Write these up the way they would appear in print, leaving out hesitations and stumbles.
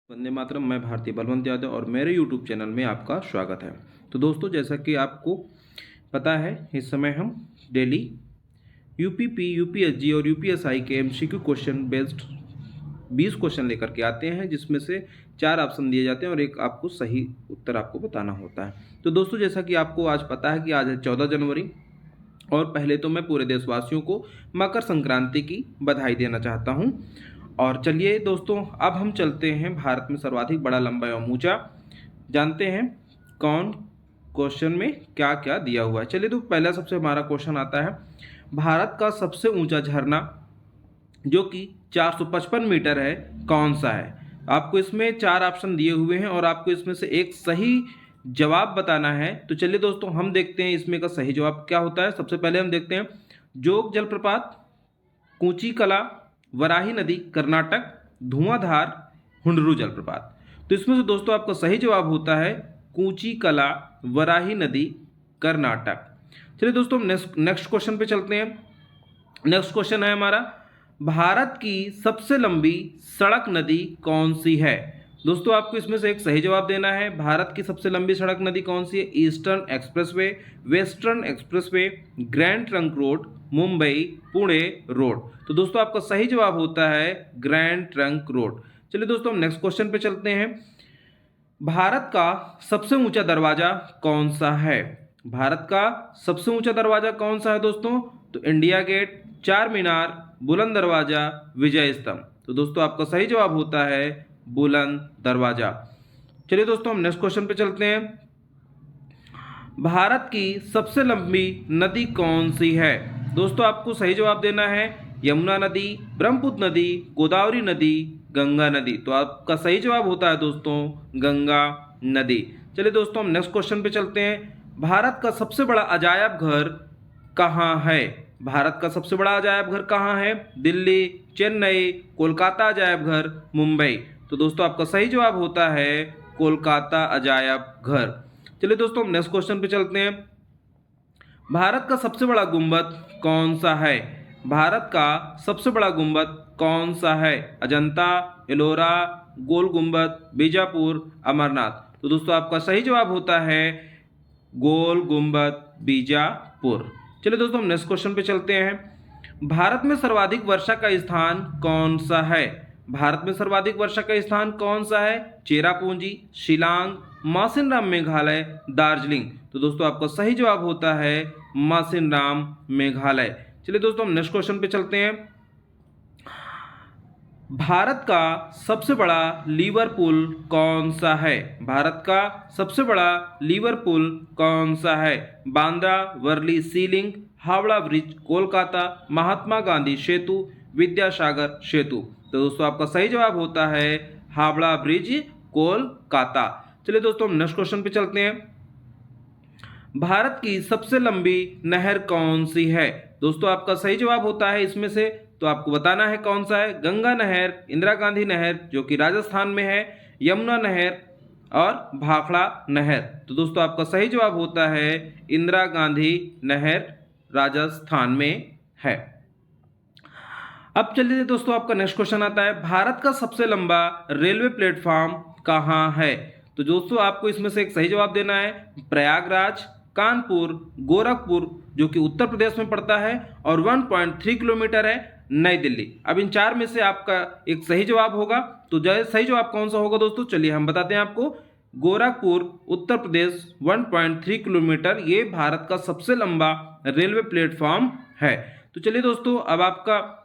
वंदे मातरम। मैं भारतीय बलवंत यादव और मेरे यूट्यूब चैनल में आपका स्वागत है। तो दोस्तों, जैसा कि आपको पता है, इस समय हम डेली यूपीपी, यूपीएसजी और यूपीएसआई के एमसीक्यू क्वेश्चन बेस्ड 20 क्वेश्चन लेकर के आते हैं, जिसमें से 4 ऑप्शन दिए जाते हैं और एक आपको सही उत्तर आपको बताना होता है। तो दोस्तों, जैसा कि आपको आज पता है कि आज है 14 जनवरी, और पहले तो मैं पूरे देशवासियों को मकर संक्रांति की बधाई देना चाहता हूं। और चलिए दोस्तों, अब हम चलते हैं भारत में सर्वाधिक बड़ा, लंबा एवं ऊंचा, जानते हैं कौन क्वेश्चन में क्या क्या दिया हुआ है। चलिए, तो पहला सबसे हमारा क्वेश्चन आता है, भारत का सबसे ऊंचा झरना जो कि 455 मीटर है, कौन सा है। आपको इसमें 4 ऑप्शन दिए हुए हैं और आपको इसमें से एक सही जवाब बताना है। तो चलिए दोस्तों, हम देखते हैं इसमें का सही जवाब क्या होता है। सबसे पहले हम देखते हैं जोग जलप्रपात, कूची कला, वराही नदी कर्नाटक, धुआंधार, हुंडरू जलप्रपात। तो इसमें से दोस्तों आपका सही जवाब होता है कूची कला, वराही नदी कर्नाटक। चलिए दोस्तों, नेक्स्ट क्वेश्चन पे चलते हैं। नेक्स्ट क्वेश्चन है हमारा, भारत की सबसे लंबी सड़क नदी कौन सी है। दोस्तों, आपको इसमें से एक सही जवाब देना है। भारत की सबसे लंबी सड़क नदी कौन सी है। Eastern expressway, western expressway, grand trunk road, Mumbai Pune road. तो दोस्तों आपका सही जवाब होता है ग्रैंड ट्रंक रोड। चलिए दोस्तों, हम नेक्स्ट क्वेश्चन पे चलते हैं। भारत का सबसे ऊंचा दरवाजा कौन सा है। भारत का सबसे ऊंचा दरवाजा कौन सा है दोस्तों। तो इंडिया गेट, चार मीनार, बुलंद दरवाजा, विजय स्तंभ। तो दोस्तों आपका सही जवाब होता है बुलंद दरवाजा। चलिए दोस्तों, हम नेक्स्ट क्वेश्चन पे चलते हैं। भारत की सबसे लंबी नदी कौन सी है। दोस्तों आपको सही जवाब देना है यमुना नदी, ब्रह्मपुत्र नदी, गोदावरी नदी, गंगा नदी। तो आपका सही जवाब होता है दोस्तों गंगा नदी। चलिए दोस्तों, हम नेक्स्ट क्वेश्चन पे चलते हैं। भारत का सबसे बड़ा अजायब घर कहाँ है। भारत का सबसे बड़ा अजायब घर कहाँ है। दिल्ली, चेन्नई, कोलकाता अजायब घर, मुंबई। तो दोस्तों आपका सही जवाब होता है कोलकाता अजायब घर। चलिए दोस्तों, हम नेक्स्ट क्वेश्चन पे चलते हैं। भारत का सबसे बड़ा गुंबद कौन सा है। भारत का सबसे बड़ा गुंबद कौन सा है। अजंता, एलोरा, गोल गुंबद, बीजापुर, अमरनाथ। तो दोस्तों आपका सही जवाब होता है गोल गुंबद, बीजापुर। चलिए दोस्तों, हम नेक्स्ट क्वेश्चन पे चलते हैं। भारत में सर्वाधिक वर्षा का स्थान कौन सा है। भारत में सर्वाधिक वर्षा का स्थान कौन सा है। चेरापूंजी, शिलांग, मासिनराम मेघालय, दार्जिलिंग। तो दोस्तों आपका सही जवाब होता है मासिनराम मेघालय। चलिए दोस्तों, हम नेक्स्ट क्वेश्चन पे चलते हैं। भारत का सबसे बड़ा लीवर पुल कौन सा है। भारत का सबसे बड़ा लीवर पुल कौन सा है। बांद्रा वर्ली सी लिंक, हावड़ा ब्रिज, कोलकाता, महात्मा गांधी सेतु, विद्यासागर सेतु। तो दोस्तों आपका सही जवाब होता है हावड़ा ब्रिज, कोलकाता। चलिए दोस्तों, हम नेक्स्ट क्वेश्चन पे चलते हैं। भारत की सबसे लंबी नहर कौन सी है। दोस्तों आपका सही जवाब होता है इसमें से, तो आपको बताना है कौन सा है। गंगा नहर, इंदिरा गांधी नहर जो कि राजस्थान में है, यमुना नहर और भाखड़ा नहर। तो दोस्तों आपका सही जवाब होता है इंदिरा गांधी नहर, राजस्थान में है। अब चलिए दोस्तों, आपका नेक्स्ट क्वेश्चन आता है, भारत का सबसे लंबा रेलवे प्लेटफॉर्म कहाँ है। तो दोस्तों आपको इसमें से एक सही जवाब देना है। प्रयागराज, कानपुर, गोरखपुर जो कि उत्तर प्रदेश में पड़ता है और 1.3 किलोमीटर है, नई दिल्ली। अब इन 4 में से आपका एक सही जवाब होगा। तो सही जवाब कौन सा होगा दोस्तों, चलिए हम बताते हैं आपको। गोरखपुर, उत्तर प्रदेश, 1.3 किलोमीटर, ये भारत का सबसे लंबा रेलवे प्लेटफॉर्म है। तो चलिए दोस्तों, अब आपका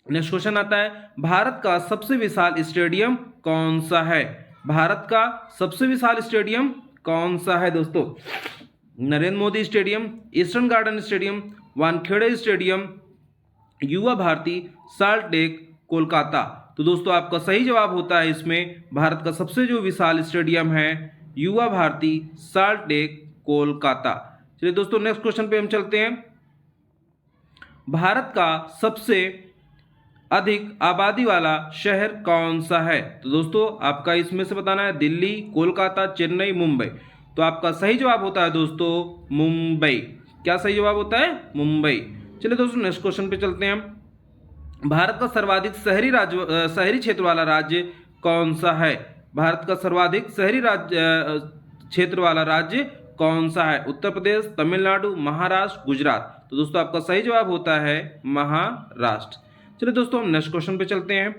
नेक्स्ट क्वेश्चन आता है, भारत का सबसे विशाल स्टेडियम कौन सा है। भारत का सबसे विशाल स्टेडियम कौन सा है दोस्तों। Narendra Modi stadium, eastern garden stadium, Wankhede stadium, युवा भारती, साल्ट लेक, कोलकाता। तो दोस्तों आपका सही जवाब होता है इसमें, भारत का सबसे जो विशाल स्टेडियम है युवा भारती, साल्ट लेक, कोलकाता। चलिए दोस्तों, नेक्स्ट क्वेश्चन पे हम चलते हैं। भारत का सबसे अधिक आबादी वाला शहर कौन सा है। तो दोस्तों आपका इसमें से बताना है दिल्ली, कोलकाता, चेन्नई, मुंबई। तो आपका सही जवाब होता है दोस्तों मुंबई। क्या सही जवाब होता है, मुंबई। चलिए दोस्तों, नेक्स्ट क्वेश्चन पे चलते हैं हम। भारत का सर्वाधिक शहरी क्षेत्र वाला राज्य कौन सा है? भारत का सर्वाधिक शहरी राज्य क्षेत्र वाला राज्य कौन सा है? उत्तर प्रदेश, तमिलनाडु, महाराष्ट्र, गुजरात। तो दोस्तों आपका सही जवाब होता है महाराष्ट्र। चलिए दोस्तों हम नेक्स्ट क्वेश्चन पे चलते हैं।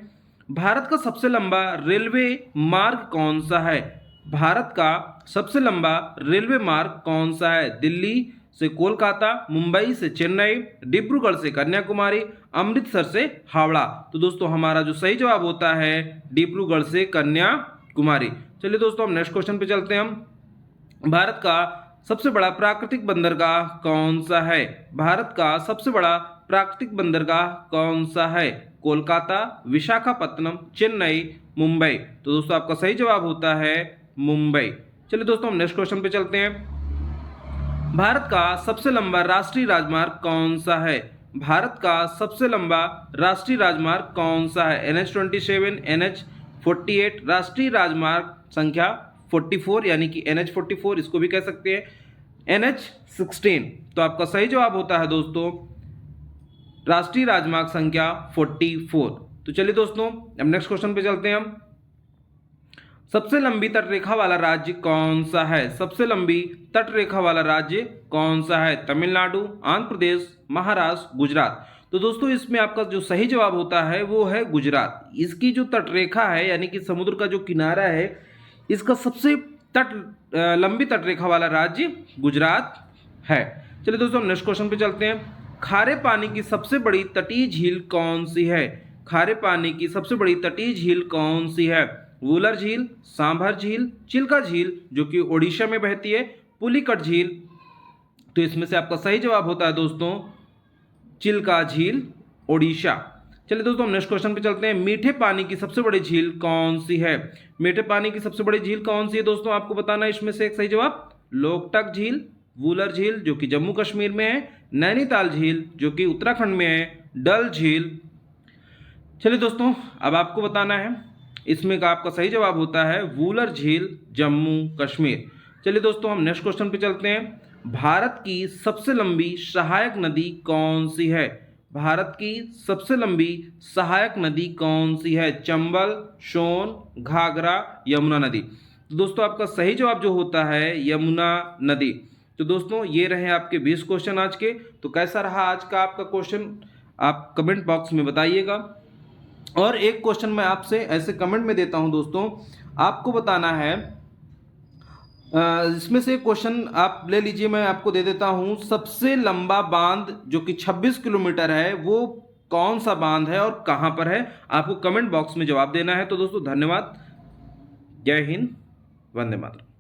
भारत का सबसे लंबा रेलवे मार्ग कौन सा है? भारत का सबसे लंबा रेलवे मार्ग कौन सा है? दिल्ली से कोलकाता, मुंबई से चेन्नई, डिब्रूगढ़ से कन्याकुमारी, अमृतसर से हावड़ा। तो दोस्तों हमारा जो सही जवाब होता है डिब्रूगढ़ से कन्याकुमारी। चलिए दोस्तों हम नेक्स्ट क्वेश्चन पे चलते हैं। भारत का सबसे बड़ा प्राकृतिक बंदरगाह कौन सा है? भारत का सबसे बड़ा प्राकृतिक बंदरगाह कौन सा है? कोलकाता, विशाखापत्तनम, चेन्नई, मुंबई। तो दोस्तों आपका सही जवाब होता है मुंबई। चलिए दोस्तों हम नेक्स्ट क्वेश्चन पे चलते हैं। भारत का सबसे लंबा राष्ट्रीय राजमार्ग कौन सा है? भारत का सबसे लंबा राष्ट्रीय राजमार्ग कौन सा है? NH27, NH48, राष्ट्रीय राजमार्ग संख्या 44 यानी कि NH44, इसको भी कह सकते हैं NH16। तो आपका सही जवाब होता है दोस्तों राष्ट्रीय राजमार्ग संख्या 44। तो चलिए दोस्तों अब नेक्स्ट क्वेश्चन पे चलते हैं हम। सबसे लंबी तटरेखा वाला राज्य कौन सा है? सबसे लंबी तटरेखा वाला राज्य कौन सा है? तमिलनाडु, आंध्र प्रदेश, महाराष्ट्र, गुजरात। तो दोस्तों इसमें आपका जो सही जवाब होता है वो है गुजरात। इसकी जो तटरेखा है यानी कि समुद्र का जो किनारा है, इसका सबसे लंबी तटरेखा वाला राज्य गुजरात है। चलिए दोस्तों हम नेक्स्ट क्वेश्चन पे चलते हैं। खारे पानी की सबसे बड़ी तटीय झील कौन सी है? खारे पानी की सबसे बड़ी तटीय झील कौन सी है? वूलर झील, सांभर झील, चिल्का झील जो कि ओडिशा में बहती है, पुलिकट झील। तो इसमें से आपका सही जवाब होता है दोस्तों चिल्का झील, ओडिशा। चलिए दोस्तों हम नेक्स्ट क्वेश्चन पे चलते हैं। मीठे पानी की सबसे बड़ी झील कौन सी है? मीठे पानी की सबसे बड़ी झील कौन सी है दोस्तों आपको बताना है। इसमें से एक सही जवाब लोकटक झील, वूलर झील जो कि जम्मू कश्मीर में है, नैनीताल झील जो कि उत्तराखंड में है, डल झील। चलिए दोस्तों अब आपको बताना है, इसमें का आपका सही जवाब होता है वूलर झील, जम्मू कश्मीर। चलिए दोस्तों हम नेक्स्ट क्वेश्चन पे चलते हैं। भारत की सबसे लंबी सहायक नदी कौन सी है? भारत की सबसे लंबी सहायक नदी कौन सी है? चंबल, सोन, घाघरा, यमुना नदी। तो दोस्तों आपका सही जवाब जो होता है यमुना नदी। तो दोस्तों ये रहे आपके 20 क्वेश्चन आज के। तो कैसा रहा आज का आपका क्वेश्चन आप कमेंट बॉक्स में बताइएगा। और एक क्वेश्चन मैं आपसे ऐसे कमेंट में देता हूं दोस्तों, आपको बताना है, इसमें से क्वेश्चन आप ले लीजिए, मैं आपको दे देता हूं। सबसे लंबा बांध जो कि 26 किलोमीटर है वो कौन सा बांध है और कहां पर है? आपको कमेंट बॉक्स में जवाब देना है। तो दोस्तों धन्यवाद, जय हिंद, वंदे मातरम।